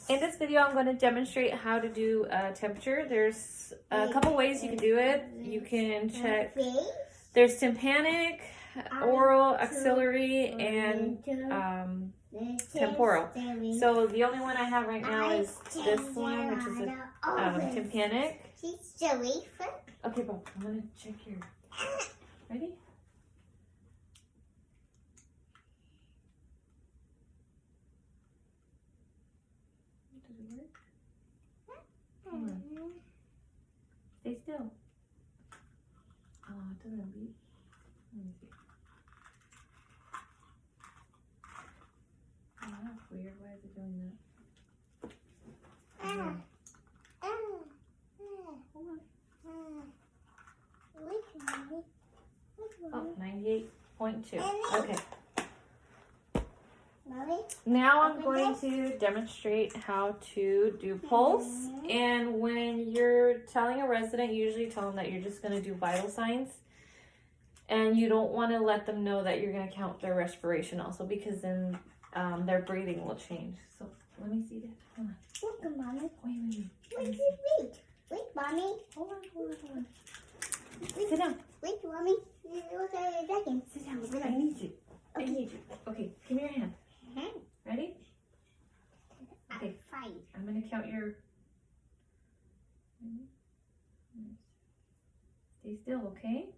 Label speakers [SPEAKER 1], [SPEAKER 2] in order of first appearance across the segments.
[SPEAKER 1] In this video, I'm going to demonstrate how to do temperature. There's a couple ways you can do it. You can check, there's tympanic, oral, axillary, and temporal. So the only one I have right now is this one, which is a tympanic. Okay, Bob, I'm going to check your, ready? Does it work? Hold on. Stay still. Oh, it doesn't beep. Let me see. Oh, that's weird. Why is it doing that? Okay. Hold on. Oh, 98.2. Okay. Now I'm going to demonstrate how to do pulse. And when you're telling a resident, you usually tell them that you're just going to do vital signs. And you don't want to let them know that you're going to count their respiration also, because then their breathing will change. So let me see that. Hold on.
[SPEAKER 2] Look, Mommy.
[SPEAKER 1] Wait,
[SPEAKER 2] Mommy.
[SPEAKER 1] Hold on. Sit down.
[SPEAKER 2] Wait, Mommy. Sit down.
[SPEAKER 1] I need you. Okay, give me your hand. Ready? Okay.
[SPEAKER 2] 5.
[SPEAKER 1] I'm going to count your... Stay still, okay?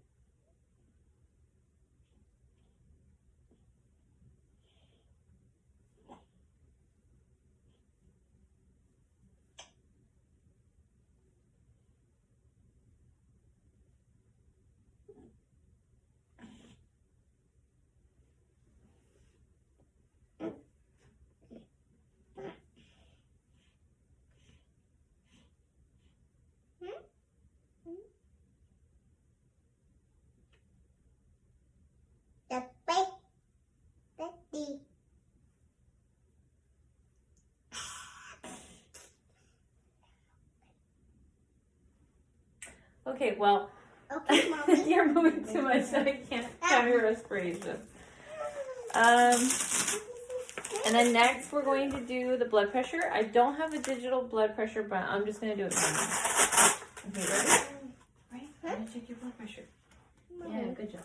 [SPEAKER 1] Okay, well,
[SPEAKER 2] Okay, Mommy.
[SPEAKER 1] you're moving too much, so I can't count your respiration. And then next we're going to do the blood pressure. I don't have a digital blood pressure, but I'm just going to do it manually. Okay, ready? Ready? I'm going to check your blood pressure. Yeah, good job.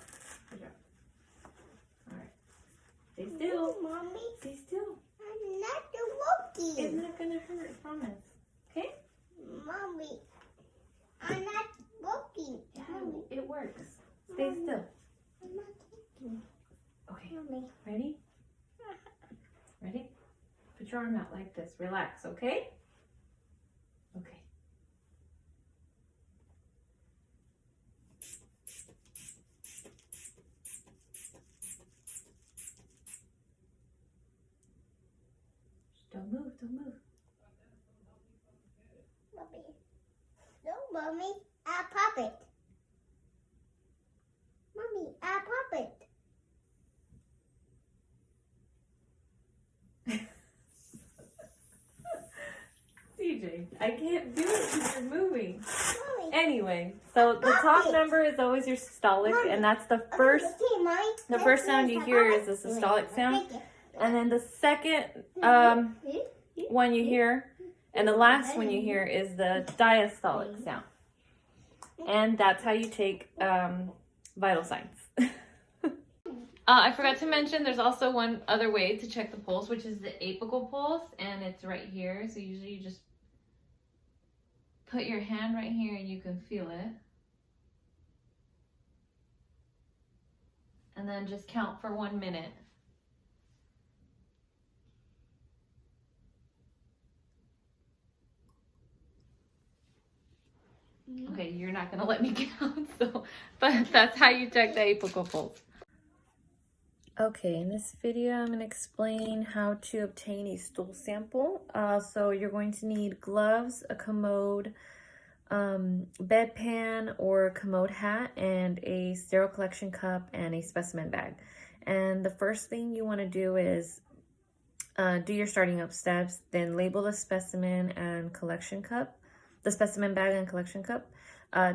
[SPEAKER 1] All right. Stay still.
[SPEAKER 2] Mommy.
[SPEAKER 1] Stay still.
[SPEAKER 2] I'm not walking.
[SPEAKER 1] It's not going to hurt, I promise. Okay?
[SPEAKER 2] Mommy. I'm not walking.
[SPEAKER 1] Yeah, it works. Stay still.
[SPEAKER 2] I'm not walking.
[SPEAKER 1] Okay,
[SPEAKER 2] Mommy.
[SPEAKER 1] ready? Ready? Put your arm out like this. Relax, okay? Okay. Don't move.
[SPEAKER 2] Mommy. No, Mommy. I'll pop it. Mommy, I'll pop it.
[SPEAKER 1] CJ, I can't do it because you're moving.
[SPEAKER 2] Mommy.
[SPEAKER 1] Anyway, so the top number is always your systolic, and that's the first.
[SPEAKER 2] Okay, Mommy.
[SPEAKER 1] The first sound you hear is the systolic sound, and then the second one you hear, and the last one you hear is the diastolic sound, and that's how you take vital signs. I forgot to mention there's also one other way to check the pulse, which is the apical pulse, and it's right here. So usually you just put your hand right here and you can feel it. And then just count for 1 minute. Okay, you're not gonna let me count, so, but that's how you check the apical pulse. Okay, in this video, I'm going to explain how to obtain a stool sample. So you're going to need gloves, a commode, bedpan or commode hat, and a sterile collection cup and a specimen bag. And the first thing you want to do is do your starting up steps, then label the specimen and collection cup, the specimen bag and collection cup.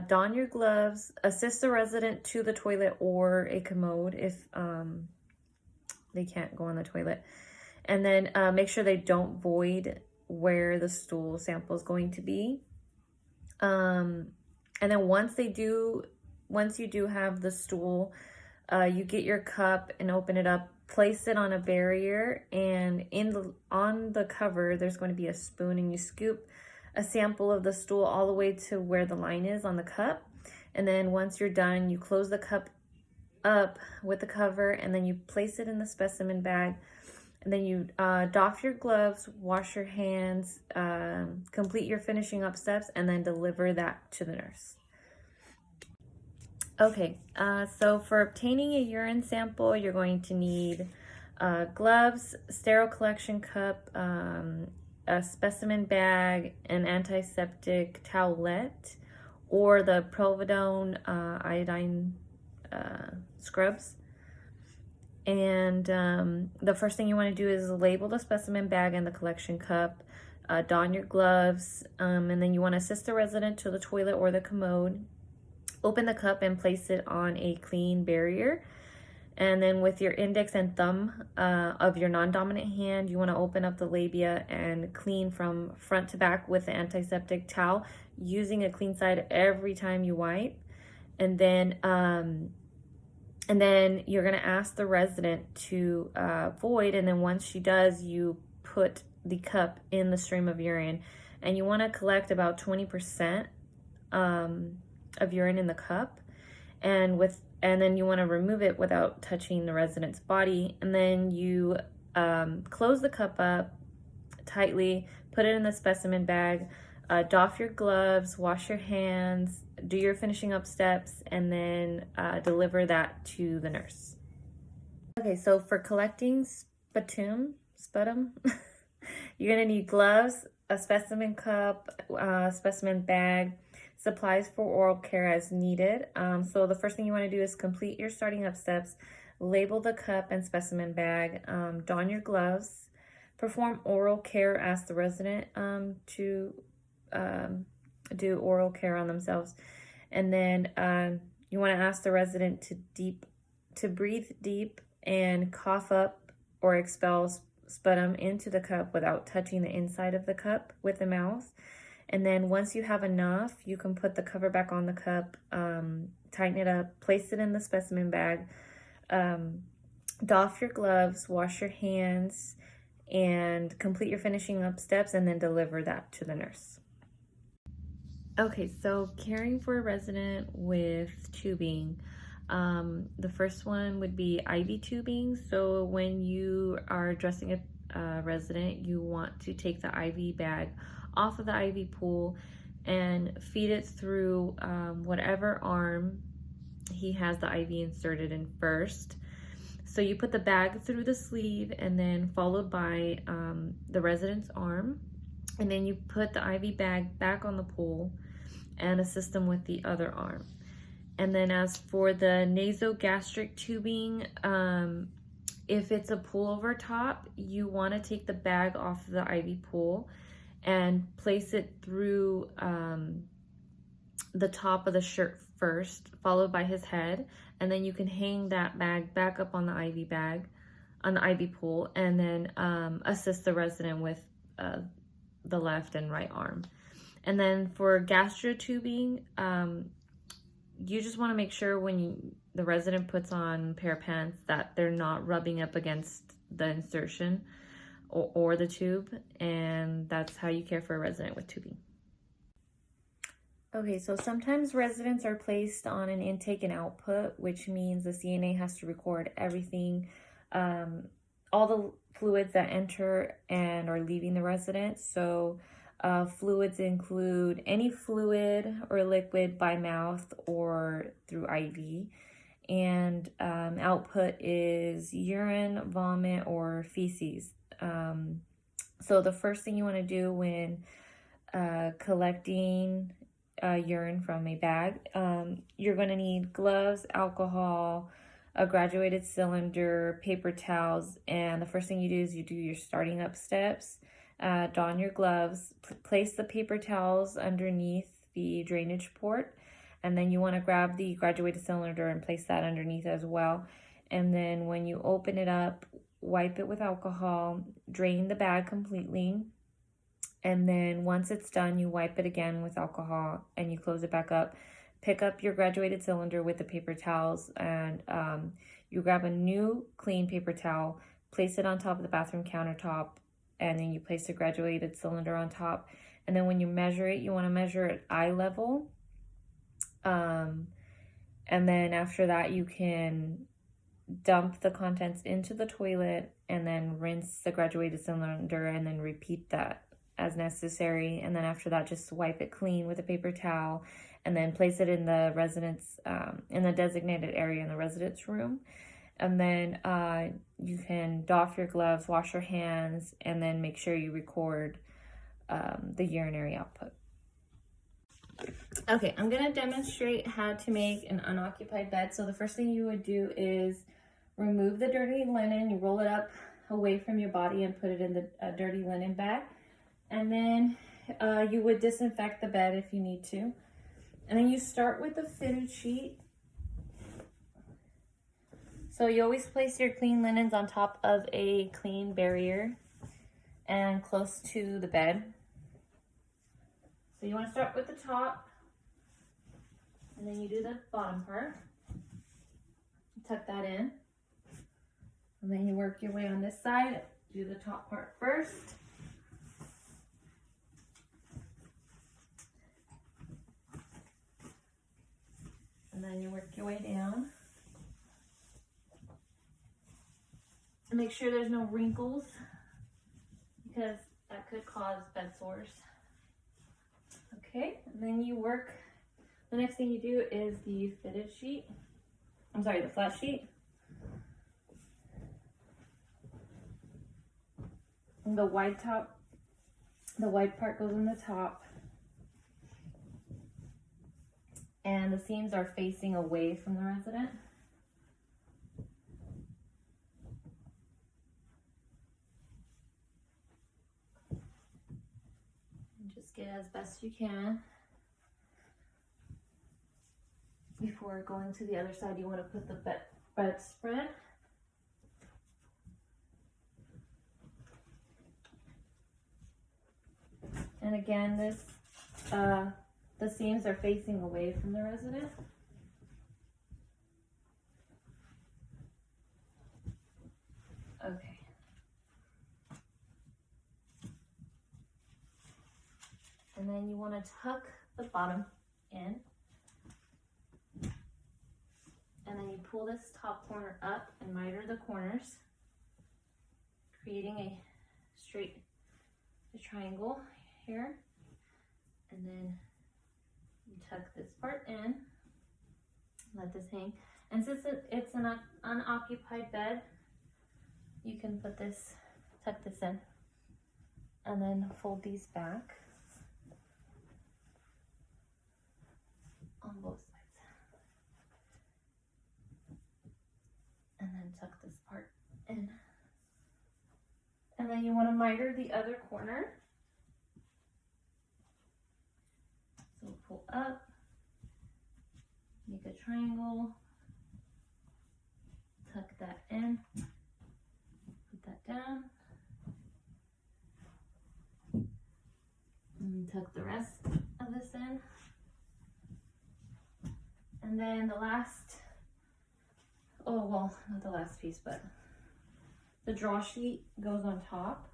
[SPEAKER 1] Don your gloves, assist the resident to the toilet or a commode if they can't go on the toilet. And then make sure they don't void where the stool sample is going to be. And then once you do have the stool, you get your cup and open it up, place it on a barrier, and on the cover there's going to be a spoon, and you scoop a sample of the stool all the way to where the line is on the cup. And then once you're done, you close the cup up with the cover, and then you place it in the specimen bag, and then you doff your gloves, wash your hands, complete your finishing up steps, and then deliver that to the nurse. Okay, so for obtaining a urine sample, you're going to need gloves, sterile collection cup, a specimen bag, an antiseptic towelette, or the Providone iodine scrubs. And the first thing you want to do is label the specimen bag and the collection cup, don your gloves, and then you want to assist the resident to the toilet or the commode. Open the cup and place it on a clean barrier. And then with your index and thumb of your non-dominant hand, you want to open up the labia and clean from front to back with the antiseptic towel, using a clean side every time you wipe. And then you're going to ask the resident to void, and then once she does, you put the cup in the stream of urine, and you want to collect about 20% of urine in the cup, and then you want to remove it without touching the resident's body. And then you close the cup up tightly, put it in the specimen bag, doff your gloves, wash your hands, do your finishing up steps, and then deliver that to the nurse. Okay, so for collecting sputum, you're gonna need gloves, a specimen cup, specimen bag, supplies for oral care as needed. So the first thing you want to do is complete your starting up steps, label the cup and specimen bag, don your gloves, perform oral care, ask the resident to do oral care on themselves, and then you want to ask the resident to breathe deep and cough up or expel sputum into the cup without touching the inside of the cup with the mouth. And then once you have enough, you can put the cover back on the cup, tighten it up, place it in the specimen bag, doff your gloves, wash your hands, and complete your finishing up steps, and then deliver that to the nurse. Okay, so caring for a resident with tubing. The first one would be IV tubing. So when you are dressing a resident, you want to take the IV bag off of the IV pool and feed it through whatever arm he has the IV inserted in first. So you put the bag through the sleeve, and then followed by the resident's arm, and then you put the IV bag back on the pool and assist them with the other arm. And then as for the nasogastric tubing, if it's a pullover top, you want to take the bag off the IV pool and place it through the top of the shirt first, followed by his head, and then you can hang that bag back up on the IV bag, on the IV pool, and then assist the resident with the left and right arm. And then for gastrotubing, you just want to make sure when the resident puts on a pair of pants that they're not rubbing up against the insertion or the tube, and that's how you care for a resident with tubing. Okay, so sometimes residents are placed on an intake and output, which means the CNA has to record everything, all the fluids that enter and are leaving the resident. So fluids include any fluid or liquid by mouth or through IV. And output is urine, vomit, or feces. So the first thing you want to do when collecting urine from a bag, you're going to need gloves, alcohol, a graduated cylinder, paper towels, and the first thing you do is you do your starting up steps. Don your gloves, place the paper towels underneath the drainage port, and then you want to grab the graduated cylinder and place that underneath as well. And then when you open it up, wipe it with alcohol, drain the bag completely, And then once it's done, you wipe it again with alcohol and you close it back up. Pick up your graduated cylinder with the paper towels, and you grab a new clean paper towel, place it on top of the bathroom countertop, and then you place the graduated cylinder on top. And then when you measure it, you want to measure at eye level. And then after that, you can dump the contents into the toilet and then rinse the graduated cylinder and then repeat that as necessary. And then after that, just wipe it clean with a paper towel and then place it in the residence, in the designated area in the residence room. And then you can doff your gloves, wash your hands, and then make sure you record the urinary output. Okay, I'm gonna demonstrate how to make an unoccupied bed. So the first thing you would do is remove the dirty linen. You roll it up away from your body and put it in the dirty linen bag. And then you would disinfect the bed if you need to. And then you start with the fitted sheet. So you always place your clean linens on top of a clean barrier and close to the bed. So you want to start with the top, and then you do the bottom part. Tuck that in. And then you work your way on this side. Do the top part first. And then you work your way down. And make sure there's no wrinkles, because that could cause bed sores. Okay, and then you work, the next thing you do is the fitted sheet. I'm sorry, the flat sheet. And the wide top, the wide part goes on the top. And the seams are facing away from the resident. And just get as best you can. Before going to the other side, you want to put the bedspread. And again, this the seams are facing away from the resident. Okay. And then you want to tuck the bottom in. And then you pull this top corner up and miter the corners, creating a straight triangle here. And then you tuck this part in, let this hang. And since it's an unoccupied bed, you can put this, tuck this in, and then fold these back on both sides. And then tuck this part in. And then you want to miter the other corner. So pull up, make a triangle, tuck that in, put that down, and tuck the rest of this in. And then the last, oh well, not the last piece, but the draw sheet goes on top.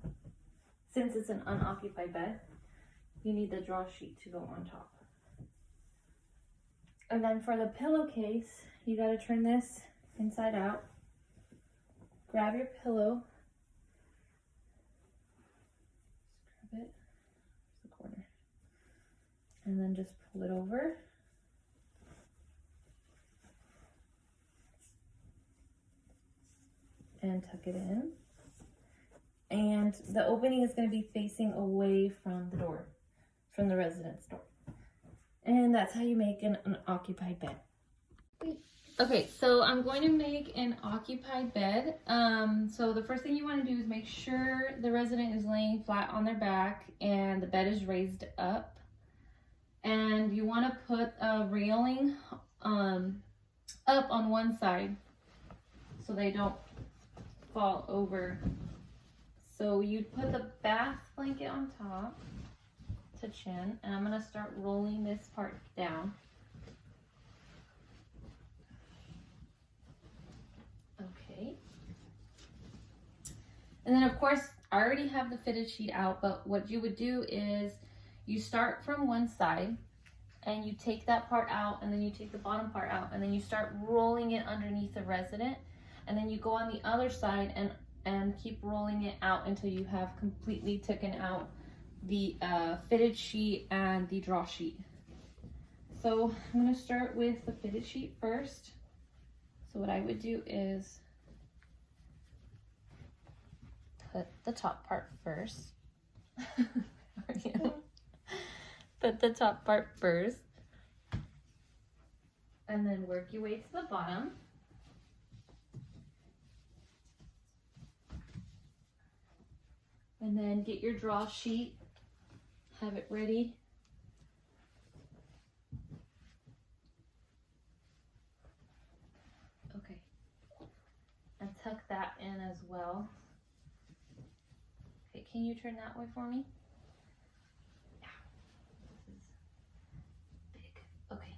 [SPEAKER 1] Since it's an unoccupied bed, you need the draw sheet to go on top. And then for the pillowcase, you got to turn this inside out. Grab your pillow. Grab it. Where's the corner? And then just pull it over. And tuck it in. And the opening is going to be facing away from the door, from the residence door. And that's how you make an occupied bed. Okay, so I'm going to make an occupied bed. So the first thing you want to do is make sure the resident is laying flat on their back and the bed is raised up. And you want to put a railing up on one side so they don't fall over So you'd put the bath blanket on top to chin, and I'm gonna start rolling this part down. Okay. And then of course, I already have the fitted sheet out, but what you would do is you start from one side and you take that part out, and then you take the bottom part out, and then you start rolling it underneath the resident, and then you go on the other side and keep rolling it out until you have completely taken out the fitted sheet and the draw sheet. So I'm going to start with the fitted sheet first. So what I would do is put the top part first. Put the top part first. And then work your way to the bottom. And then get your draw sheet, have it ready. Okay, and tuck that in as well. Okay, can you turn that way for me? Yeah, this is big. Okay.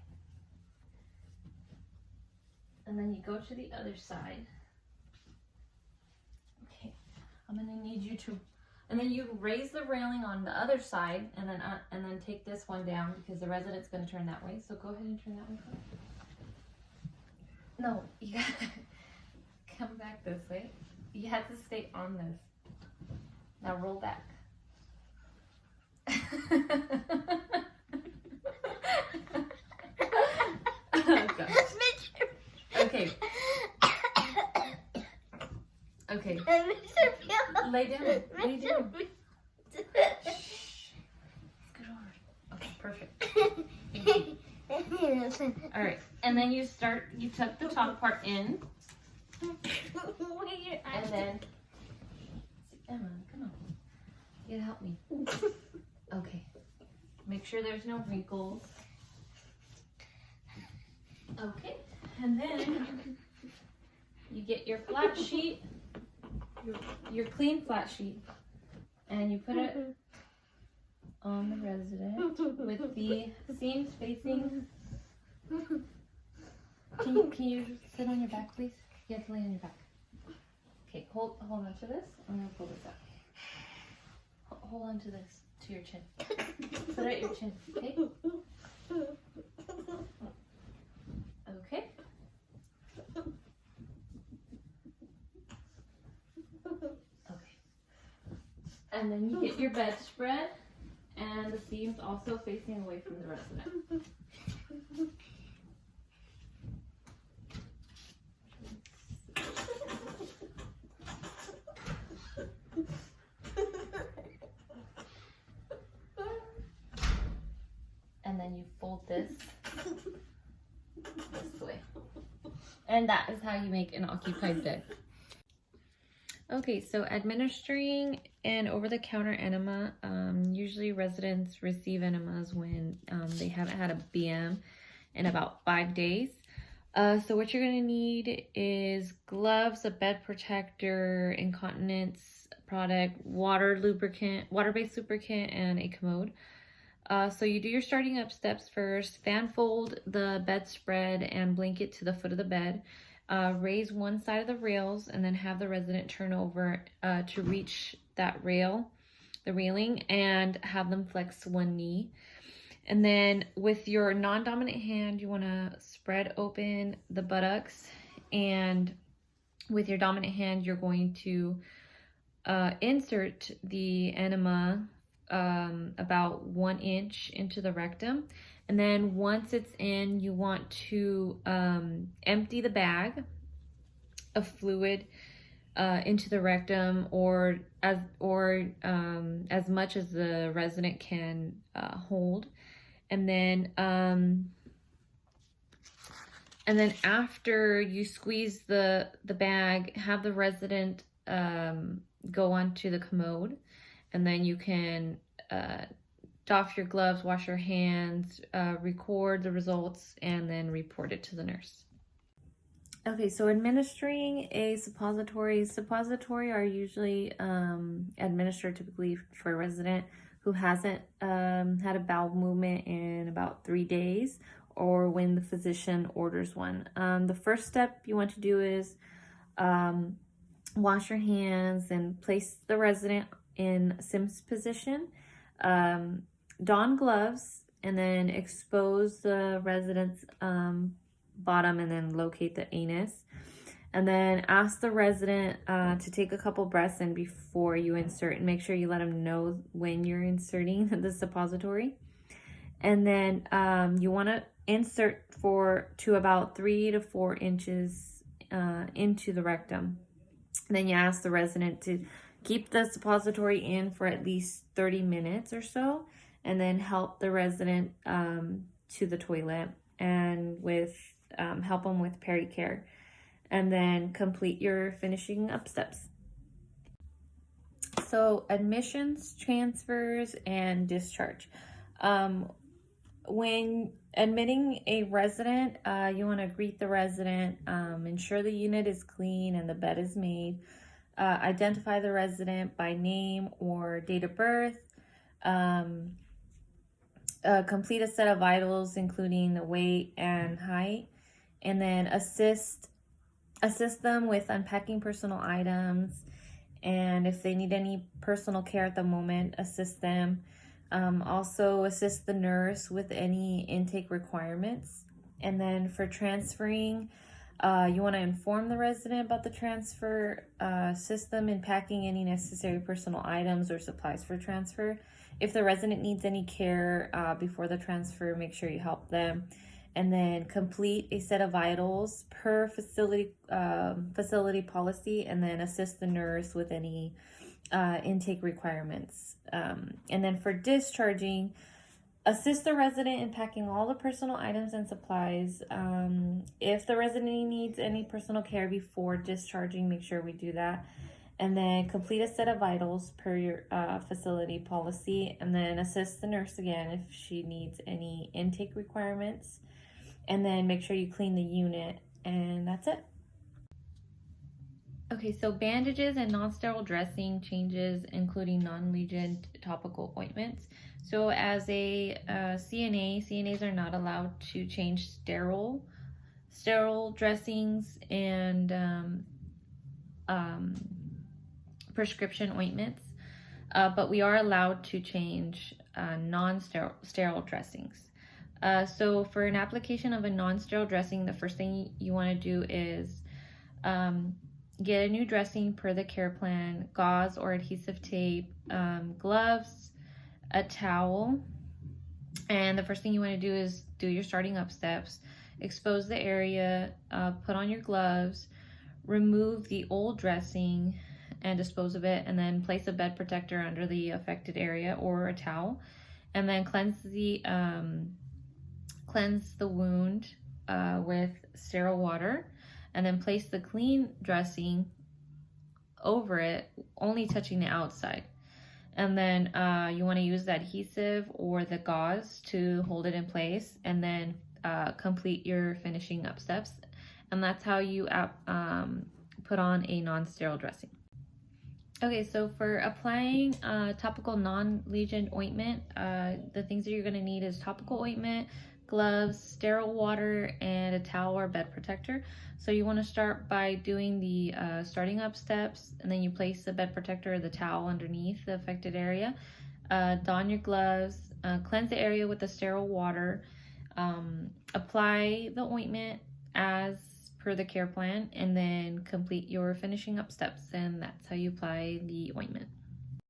[SPEAKER 1] And then you go to the other side. Okay, I'm gonna need you to. And then you raise the railing on the other side, and then take this one down because the resident's going to turn that way. So go ahead and turn that way. No, you gotta come back this way. You have to stay on this. Now roll back. Oh gosh. Okay. Okay. Lay down. Lay down. Shh. Scoot over. Okay, perfect. All right, and then you tuck the top part in, and then Emma, come on, you gotta help me. Okay, make sure there's no wrinkles. Okay, and then you get your flat sheet. Your clean flat sheet, and you put it on the resident with the seams facing. Can you sit on your back, please? You have to lay on your back. Okay, hold on to this. I'm gonna pull this up. Hold on to this, to your chin. Put it at your chin, okay? Okay. And then you get your bedspread, and the seams also facing away from the resident. And then you fold this way. And that is how you make an occupied bed. Okay, so administering an over-the-counter enema, usually residents receive enemas when they haven't had a BM in about 5 days. So what you're going to need is gloves, a bed protector, incontinence product, water-based lubricant, and a commode. So you do your starting up steps first. Fan fold the bedspread and blanket to the foot of the bed. Raise one side of the rails, and then have the resident turn over to reach that the railing, and have them flex one knee. And then with your non-dominant hand, you want to spread open the buttocks, and with your dominant hand, you're going to insert the enema about 1 inch into the rectum. And then once it's in, you want to empty the bag of fluid into the rectum, or as much as the resident can hold. And then after you squeeze the bag, have the resident go onto the commode, and then you can doff your gloves, wash your hands, record the results, and then report it to the nurse. Okay, so administering a suppository are usually administered typically for a resident who hasn't had a bowel movement in about 3 days, or when the physician orders one. The first step you want to do is wash your hands and place the resident in Sims position. Don gloves and then expose the resident's bottom and then locate the anus. And then ask the resident to take a couple breaths in before you insert, and make sure you let them know when you're inserting the suppository. And then you want to insert to about 3 to 4 inches into the rectum. And then you ask the resident to keep the suppository in for at least 30 minutes or so, and then help the resident to the toilet and help them with pericare, and then complete your finishing up steps. So admissions, transfers, and discharge. When admitting a resident, you want to greet the resident, ensure the unit is clean and the bed is made, identify the resident by name or date of birth, complete a set of vitals including the weight and height, and then assist them with unpacking personal items, and if they need any personal care at the moment, assist them. Also assist the nurse with any intake requirements. And then for transferring, you want to inform the resident about the transfer, assist them in packing any necessary personal items or supplies for transfer. If the resident needs any care before the transfer, make sure you help them. And then complete a set of vitals per facility policy, and then assist the nurse with any intake requirements. And then for discharging, assist the resident in packing all the personal items and supplies. If the resident needs any personal care before discharging, make sure we do that. And then complete a set of vitals per your facility policy, and then assist the nurse again if she needs any intake requirements. And then make sure you clean the unit, and that's it. Okay, so bandages and non-sterile dressing changes, including non-lesion topical ointments. So as a CNAs are not allowed to change sterile dressings and prescription ointments, but we are allowed to change non-sterile dressings. So for an application of a non-sterile dressing, the first thing you want to do is get a new dressing per the care plan, gauze or adhesive tape, gloves, a towel. And the first thing you want to do is do your starting up steps, expose the area, put on your gloves, remove the old dressing and dispose of it, and then place a bed protector under the affected area or a towel, and then cleanse the wound with sterile water, and then place the clean dressing over it, only touching the outside. And then you want to use the adhesive or the gauze to hold it in place, and then complete your finishing up steps. And that's how you put on a non-sterile dressing. Okay, so for applying topical non-lesion ointment, the things that you're going to need is topical ointment, gloves, sterile water, and a towel or bed protector. So you want to start by doing the starting up steps, and then you place the bed protector or the towel underneath the affected area. Don your gloves, cleanse the area with the sterile water, apply the ointment as per the care plan, and then complete your finishing up steps, and that's how you apply the ointment.